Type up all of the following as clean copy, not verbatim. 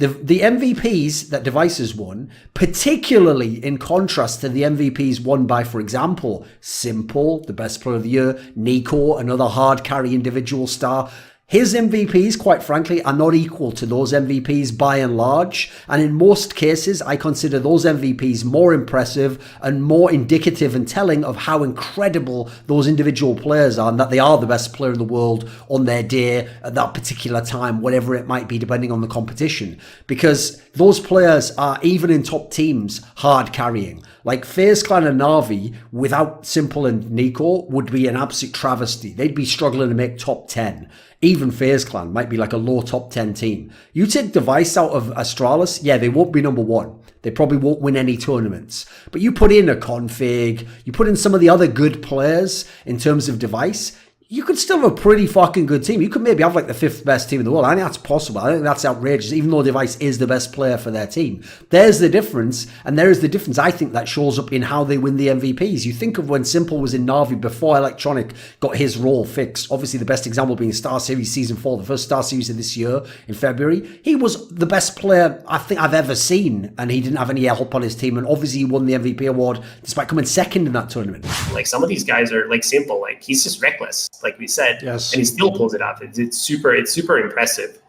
The MVPs that Devices won, particularly in contrast to the MVPs won by, for example, s1mple, the best player of the year, Nico, another hard carry individual star. His MVPs, quite frankly, are not equal to those MVPs by and large. And in most cases, I consider those MVPs more impressive and more indicative and telling of how incredible those individual players are and that they are the best player in the world on their day at that particular time, whatever it might be, depending on the competition. Because those players are, even in top teams, hard carrying. Like FaZe Clan and Na'Vi, without s1mple and Nico, would be an absolute travesty. They'd be struggling to make top 10. Even FaZe Clan might be like a low top 10 team. You take Device out of Astralis, yeah, they won't be number one. They probably won't win any tournaments. But you put in a Config, you put in some of the other good players in terms of Device, you could still have a pretty fucking good team. You could maybe have like the 5th best team in the world. I think that's possible. I think that's outrageous, even though Device is the best player for their team. There's the difference, and there is the difference, I think, that shows up in how they win the MVPs. You think of when s1mple was in Na'Vi before Electronic got his role fixed. Obviously, the best example being StarSeries Season 4, the first StarSeries of this year in February. He was the best player I think I've ever seen, and he didn't have any help on his team, and obviously he won the MVP award despite coming second in that tournament. Like, some of these guys are like s1mple, like he's just reckless, like we said. Yes. And he still pulls it off. It's super impressive.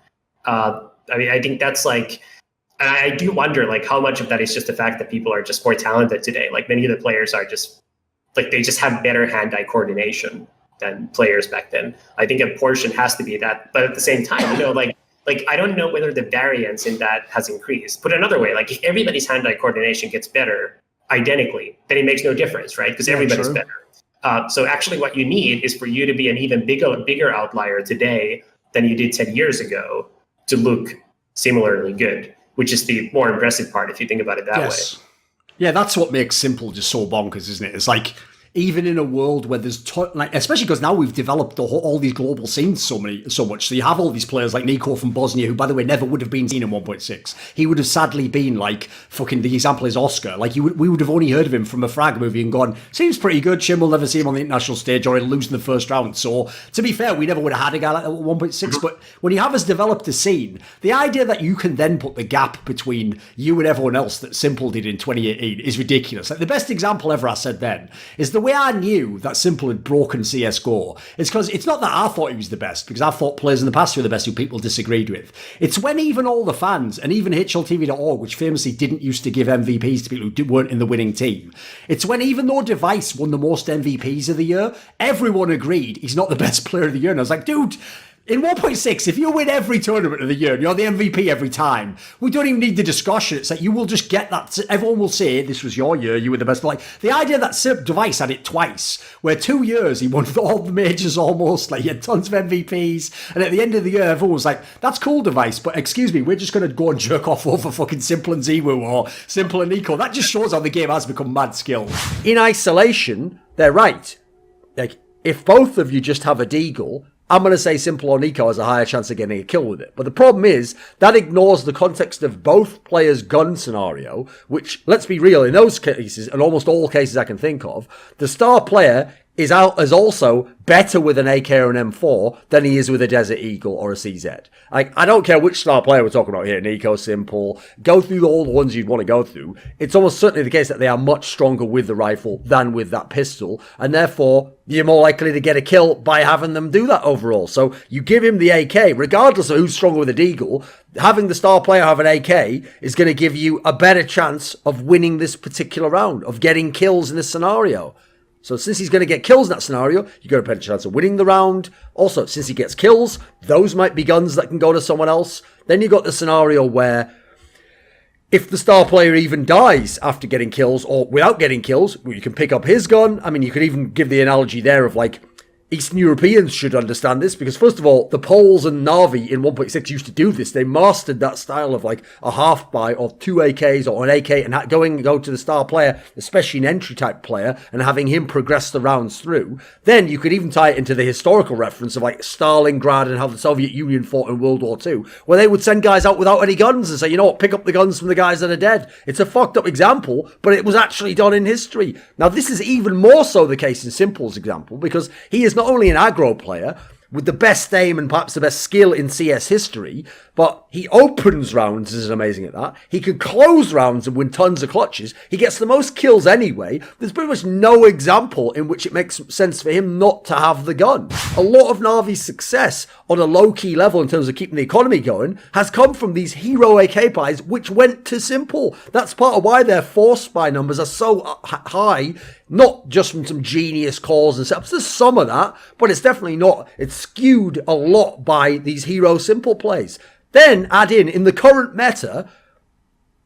I mean, I think that's like, I do wonder like how much of that is just the fact that people are just more talented today. Like, many of the players are just like, they just have better hand-eye coordination than players back then. I think a portion has to be that, but at the same time, you know, like I don't know whether the variance in that has increased. Put another way, like if everybody's hand-eye coordination gets better identically, then it makes no difference, right? Because everybody's better. So actually what you need is for you to be an even bigger outlier today than you did 10 years ago to look similarly good, which is the more impressive part if you think about it that way. Yeah, that's what makes s1mple just so bonkers, isn't it? It's like, even in a world where there's, like, especially because now we've developed all these global scenes so much. So you have all these players like Nico from Bosnia, who, by the way, never would have been seen in 1.6. He would have sadly been like, fucking, the example is Oscar. Like, we would have only heard of him from a Frag movie and gone, seems pretty good. Shim will never see him on the international stage, or he'll lose in the first round. So, to be fair, we never would have had a guy like that at 1.6. But when you have us developed a scene, the idea that you can then put the gap between you and everyone else that s1mple did in 2018 is ridiculous. Like, the best example ever I said then is the way I knew that s1mple had broken csgo. It's because it's not that I thought he was the best, because I thought players in the past were the best who people disagreed with. It's when even all the fans, and even HLTV.org, which famously didn't used to give MVPs to people who weren't in the winning team, it's when even though Device won the most MVPs of the year, everyone agreed he's not the best player of the year. And I was like, dude, in 1.6, if you win every tournament of the year and you're the MVP every time, we don't even need the discussion. It's like, you will just get that. Everyone will say, this was your year, you were the best. But like, the idea that Device had it twice, where 2 years he won all the majors almost, like he had tons of MVPs, and at the end of the year, everyone was like, that's cool, Device, but excuse me, we're just going to go and jerk off over fucking s1mple and z1w or s1mple and Nico. That just shows how the game has become mad skill. In isolation, they're right. Like, if both of you just have a deagle, I'm going to say s1mple or Nico has a higher chance of getting a kill with it. But the problem is, that ignores the context of both players' gun scenario, which, let's be real, in those cases, and almost all cases I can think of, the star player is also better with an AK or an M4 than he is with a Desert Eagle or a CZ. Like, I don't care which star player we're talking about here, Nico, s1mple, go through all the ones you'd want to go through. It's almost certainly the case that they are much stronger with the rifle than with that pistol, and therefore you're more likely to get a kill by having them do that overall. So you give him the AK, regardless of who's stronger with a deagle, having the star player have an AK is going to give you a better chance of winning this particular round, of getting kills in this scenario. So since he's going to get kills in that scenario, you've got a better chance of winning the round. Also, since he gets kills, those might be guns that can go to someone else. Then you've got the scenario where if the star player even dies after getting kills or without getting kills, well, you can pick up his gun. I mean, you could even give the analogy there of like, Eastern Europeans should understand this, because first of all, the Poles and Na'Vi in 1.6 used to do this. They mastered that style of like a half-buy or 2 AKs or an AK and go to the star player, especially an entry type player, and having him progress the rounds through. Then you could even tie it into the historical reference of like Stalingrad and how the Soviet Union fought in World War II, where they would send guys out without any guns and say, you know what, pick up the guns from the guys that are dead. It's a fucked up example, but it was actually done in history. Now, this is even more so the case in s1mple's example, because he is not only an aggro player with the best aim and perhaps the best skill in CS history, But he opens rounds, is amazing at that. He can close rounds and win tons of clutches. He gets the most kills anyway. There's pretty much no example in which it makes sense for him not to have the gun. A lot of Na'Vi's success on a low-key level in terms of keeping the economy going has come from these hero AK buys which went to s1mple. That's part of why their force buy numbers are so high, not just from some genius calls and setups. There's some of that, but it's definitely not. It's skewed a lot by these hero s1mple plays. Then add in the current meta,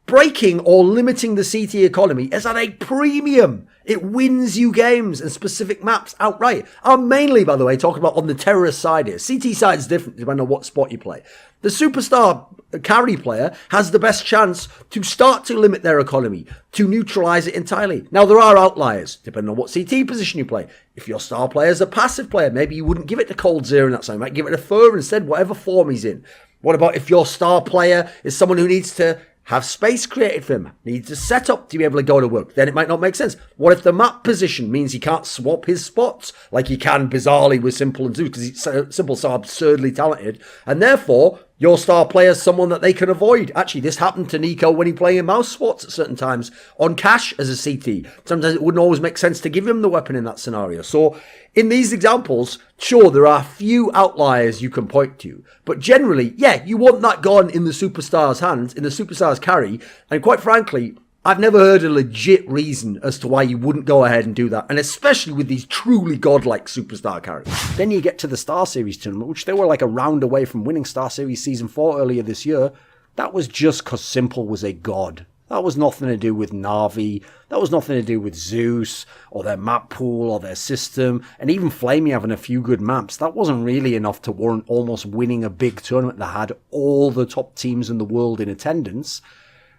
breaking or limiting the CT economy is at a premium. It wins you games and specific maps outright. I'm mainly, by the way, talking about on the terrorist side here. CT side is different depending on what spot you play. The superstar carry player has the best chance to start to limit their economy, to neutralize it entirely. Now, there are outliers, depending on what CT position you play. If your star player is a passive player, maybe you wouldn't give it to Cold Zero in that side. You might give it to Thorin instead, whatever form he's in. What about if your star player is someone who needs to have space created for him, needs a setup to be able to go to work? Then it might not make sense. What if the map position means he can't swap his spots like he can bizarrely with s1mple and Zeus because s1mple's so absurdly talented, and therefore your star player is someone that they can avoid? Actually, this happened to Nico when he played in mouse spots at certain times on cash as a CT. Sometimes it wouldn't always make sense to give him the weapon in that scenario. So in these examples, sure, there are a few outliers you can point to, but generally, yeah, you want that gun in the superstar's hands, in the superstar's carry, and quite frankly, I've never heard a legit reason as to why you wouldn't go ahead and do that, and especially with these truly godlike superstar carries. Then you get to the StarSeries tournament, which they were like a round away from winning StarSeries Season 4 earlier this year. That was just because s1mple was a god. That was nothing to do with Na'Vi. That was nothing to do with Zeus or their map pool or their system. And even Flamey having a few good maps, that wasn't really enough to warrant almost winning a big tournament that had all the top teams in the world in attendance.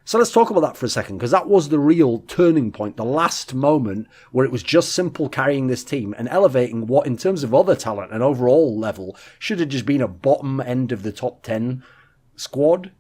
So let's talk about that for a second, because that was the real turning point, the last moment where it was just s1mple carrying this team and elevating what, in terms of other talent and overall level, should have just been a bottom end of the top 10 squad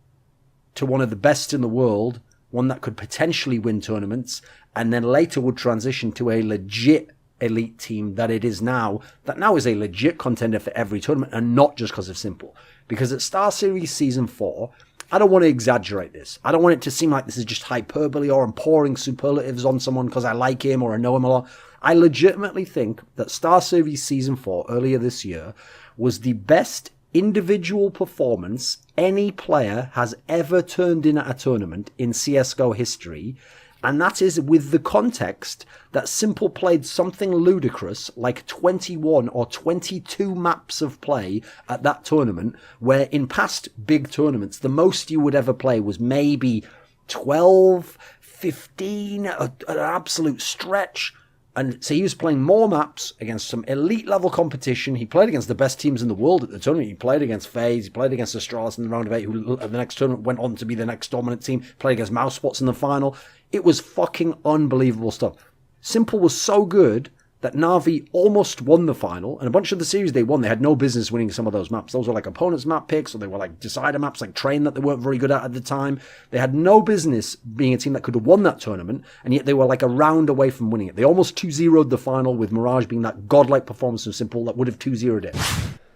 to one of the best in the world, one that could potentially win tournaments, and then later would transition to a legit elite team that it is now, that now is a legit contender for every tournament, and not just because of s1mple. Because at StarSeries Season 4, I don't want to exaggerate this. I don't want it to seem like this is just hyperbole or I'm pouring superlatives on someone because I like him or I know him a lot. I legitimately think that StarSeries Season 4 earlier this year was the best individual performance any player has ever turned in at a tournament in CSGO history. And that is with the context that s1mple played something ludicrous like 21 or 22 maps of play at that tournament, where in past big tournaments, the most you would ever play was maybe 12, 15, an absolute stretch. And so he was playing more maps against some elite level competition. He played against the best teams in the world at the tournament. He played against FaZe. He played against Astralis in the round of 8, who at the next tournament went on to be the next dominant team. Played against Mousespots in the final. It was fucking unbelievable stuff. s1mple was so good that Na'Vi almost won the final, and a bunch of the series they won, they had no business winning some of those maps. Those were like opponents' map picks, or they were like decider maps, like Train that they weren't very good at the time. They had no business being a team that could have won that tournament, and yet they were like a round away from winning it. They almost 2-0'd the final, with Mirage being that godlike performance of s1mple that would have 2-0'd it.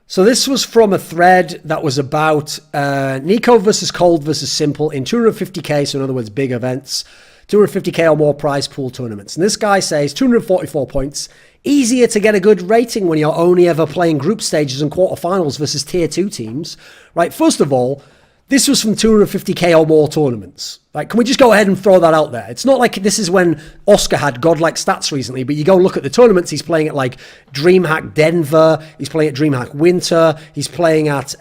So this was from a thread that was about Nico versus Cold versus s1mple in 250k, so in other words, big events. 250k or more prize pool tournaments. And this guy says 244 points. Easier to get a good rating when you're only ever playing group stages and quarterfinals versus tier 2 teams. Right, first of all, this was from 250k or more tournaments. Right, can we just go ahead and throw that out there? It's not like this is when Oscar had godlike stats recently, but you go look at the tournaments, he's playing at like DreamHack Denver, he's playing at DreamHack Winter, he's playing at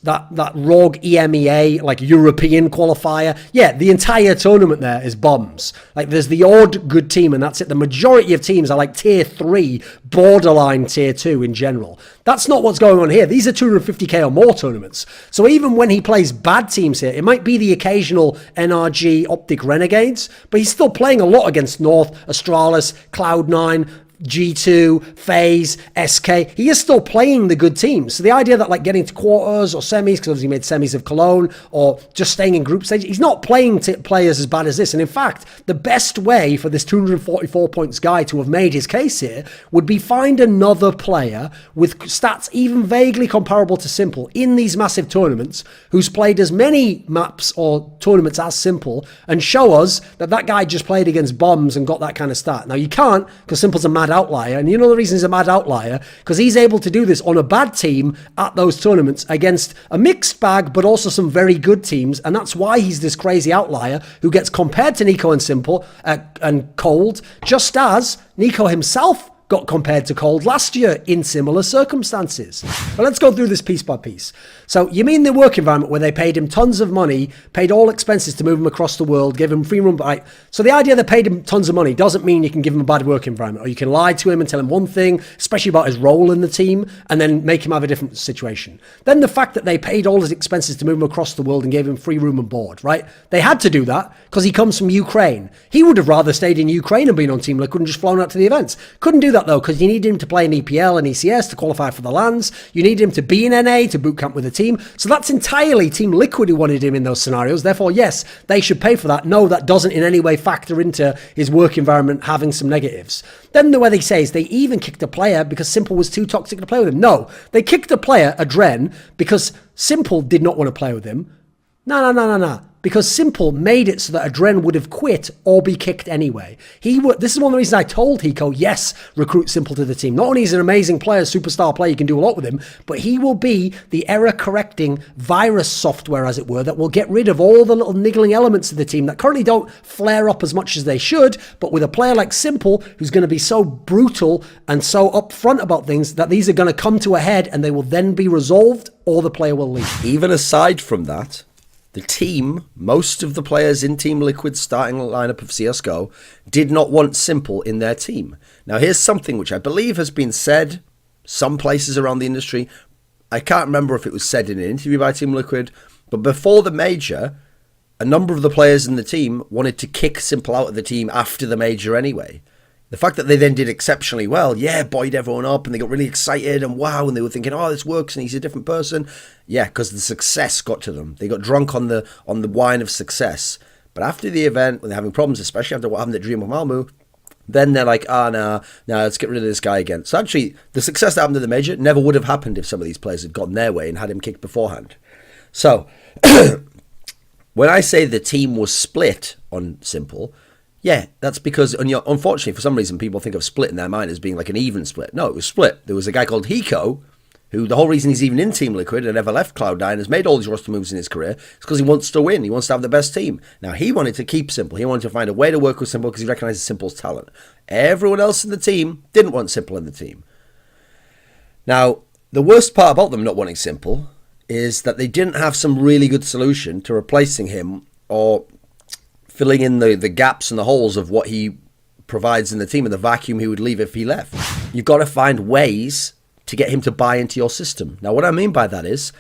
that ROG EMEA, like European qualifier. Yeah, the entire tournament there is bombs. Like, there's the odd good team, and that's it. The majority of teams are like tier 3, borderline tier 2 in general. That's not what's going on here. These are 250k or more tournaments. So even when he plays bad teams here, it might be the occasional NRG Optic Renegades, but he's still playing a lot against North, Astralis, Cloud9, G2, FaZe, SK. He is still playing the good teams. So the idea that like getting to quarters or semis, because obviously he made semis of Cologne, or just staying in group stage, he's not playing players as bad as this. And in fact, the best way for this 244 points guy to have made his case here would be find another player with stats even vaguely comparable to s1mple in these massive tournaments who's played as many maps or tournaments as s1mple, and show us that that guy just played against bombs and got that kind of stat. Now you can't, because s1mple's a mad outlier, and you know the reason he's a mad outlier, because he's able to do this on a bad team at those tournaments against a mixed bag but also some very good teams, and that's why he's this crazy outlier who gets compared to Nico and s1mple and Cold, just as Nico himself got compared to Cold last year in similar circumstances. But let's go through this piece by piece. So you mean the work environment where they paid him tons of money, paid all expenses to move him across the world, gave him free room. Right? So the idea they paid him tons of money doesn't mean you can give him a bad work environment, or you can lie to him and tell him one thing, especially about his role in the team, and then make him have a different situation. Then the fact that they paid all his expenses to move him across the world and gave him free room and board, right? They had to do that because he comes from Ukraine. He would have rather stayed in Ukraine and been on Team Liquid and just flown out to the events. Couldn't do that though, because you needed him to play in EPL and ECS to qualify for the LANs. You needed him to be in NA to boot camp with the team. So that's entirely Team Liquid who wanted him in those scenarios. Therefore, yes, they should pay for that. No, that doesn't in any way factor into his work environment having some negatives. Then the way they say is they even kicked a player because s1mple was too toxic to play with him. No, they kicked a player, Adren, because s1mple did not want to play with him. No. Because s1mple made it so that Adren would have quit or be kicked anyway. This is one of the reasons I told Hiko, yes, recruit s1mple to the team. Not only is he an amazing player, superstar player, you can do a lot with him, but he will be the error-correcting virus software, as it were, that will get rid of all the little niggling elements of the team that currently don't flare up as much as they should, but with a player like s1mple, who's going to be so brutal and so upfront about things, that these are going to come to a head and they will then be resolved, or the player will leave. Even aside from that, the team, most of the players in Team Liquid's starting lineup of CSGO, did not want s1mple in their team. Now, here's something which I believe has been said some places around the industry. I can't remember if it was said in an interview by Team Liquid, but before the major, a number of the players in the team wanted to kick s1mple out of the team after the major anyway. The fact that they then did exceptionally well, buoyed everyone up and they got really excited and wow, and they were thinking, oh, this works and he's a different person. Yeah, because the success got to them. They got drunk on the wine of success. But after the event, when they're having problems, especially after what happened at Dream of Malmö, then they're like, no, let's get rid of this guy again. So actually, the success that happened in the major never would have happened if some of these players had gotten their way and had him kicked beforehand. So, when I say the team was split on s1mple, yeah, that's because, unfortunately, for some reason, people think of split in their mind as being like an even split. No, it was split. There was a guy called Hiko, who the whole reason he's even in Team Liquid and never left Cloud9 and has made all these roster moves in his career is because he wants to win. He wants to have the best team. Now, he wanted to keep s1mple. He wanted to find a way to work with s1mple because he recognizes s1mple's talent. Everyone else in the team didn't want s1mple in the team. Now, the worst part about them not wanting s1mple is that they didn't have some really good solution to replacing him or filling in the gaps and the holes of what he provides in the team and the vacuum he would leave if he left. You've got to find ways to get him to buy into your system. Now, what I mean by that is,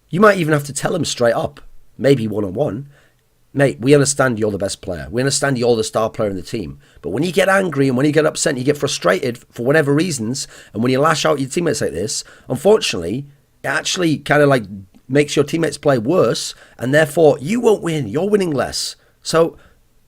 you might even have to tell him straight up, maybe one-on-one, mate, we understand you're the best player. We understand you're the star player in the team. But when you get angry and when you get upset and you get frustrated for whatever reasons, and when you lash out at your teammates like this, unfortunately, it actually kind of like makes your teammates play worse, and therefore you won't win. You're winning less. So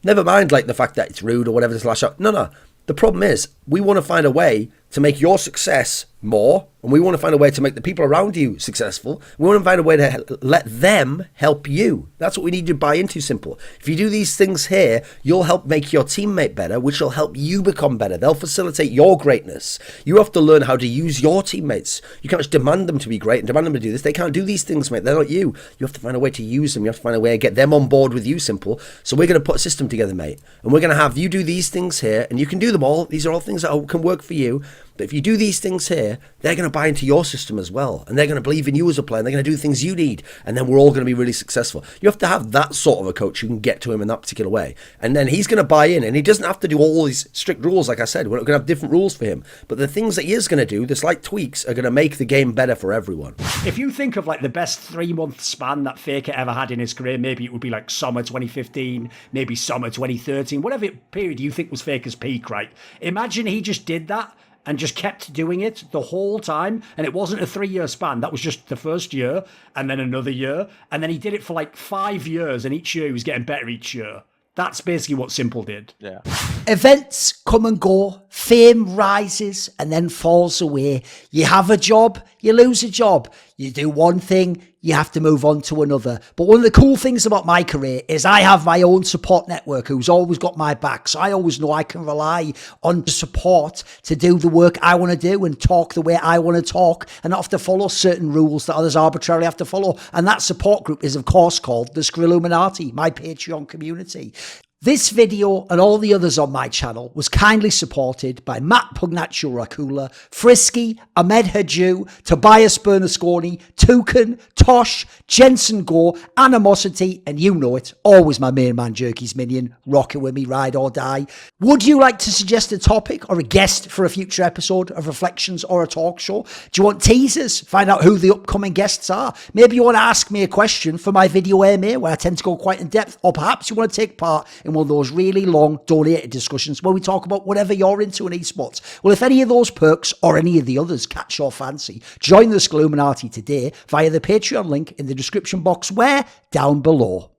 never mind like the fact that it's rude or whatever to lash out. No. The problem is we want to find a way to make your success more, and we want to find a way to make the people around you successful. We want to find a way to let them help you. That's what we need to buy into, s1mple. If you do these things here, you'll help make your teammate better, which will help you become better. They'll facilitate your greatness. You have to learn how to use your teammates. You can't just demand them to be great and demand them to do this. They can't do these things, mate. They're not you. You have to find a way to use them. You have to find a way to get them on board with you, s1mple. So we're going to put a system together, mate. And we're going to have you do these things here, and you can do them all. These are all things that can work for you. But if you do these things here, they're going to buy into your system as well. And they're going to believe in you as a player. And they're going to do things you need. And then we're all going to be really successful. You have to have that sort of a coach who can get to him in that particular way. And then he's going to buy in. And he doesn't have to do all these strict rules, like I said. We're not going to have different rules for him. But the things that he is going to do, the slight tweaks, are going to make the game better for everyone. If you think of like the best 3-month span that Faker ever had in his career, maybe it would be like summer 2015, maybe summer 2013, whatever period you think was Faker's peak, right? Imagine he just did that and just kept doing it the whole time. And it wasn't a 3-year span. That was just the first year and then another year. And then he did it for like 5 years. And each year he was getting better each year. That's basically what s1mple did. Yeah. Events come and go, fame rises and then falls away. You have a job, you lose a job. You do one thing, you have to move on to another. But one of the cool things about my career is I have my own support network who's always got my back. So I always know I can rely on support to do the work I want to do and talk the way I want to talk and not have to follow certain rules that others arbitrarily have to follow. And that support group is, of course, called the Skrilluminati, my Patreon community. This video and all the others on my channel was kindly supported by Matt Pugnatio Rajcula, Frisky, Ahmed Hadjou, Tobias Bernasconi, Torin, Tosh, Jensen Goh, Animosity, and you know it, always my main man Jerky's minion, rocking with me, ride or die. Would you like to suggest a topic or a guest for a future episode of Reflections or a talk show? Do you want teasers? Find out who the upcoming guests are? Maybe you want to ask me a question for my video AMA where I tend to go quite in depth, or perhaps you want to take part in one of those really long donated discussions where we talk about whatever you're into in esports. Well, if any of those perks or any of the others catch your fancy, join the Skrilluminati today via the Patreon link in the description box where? Down below.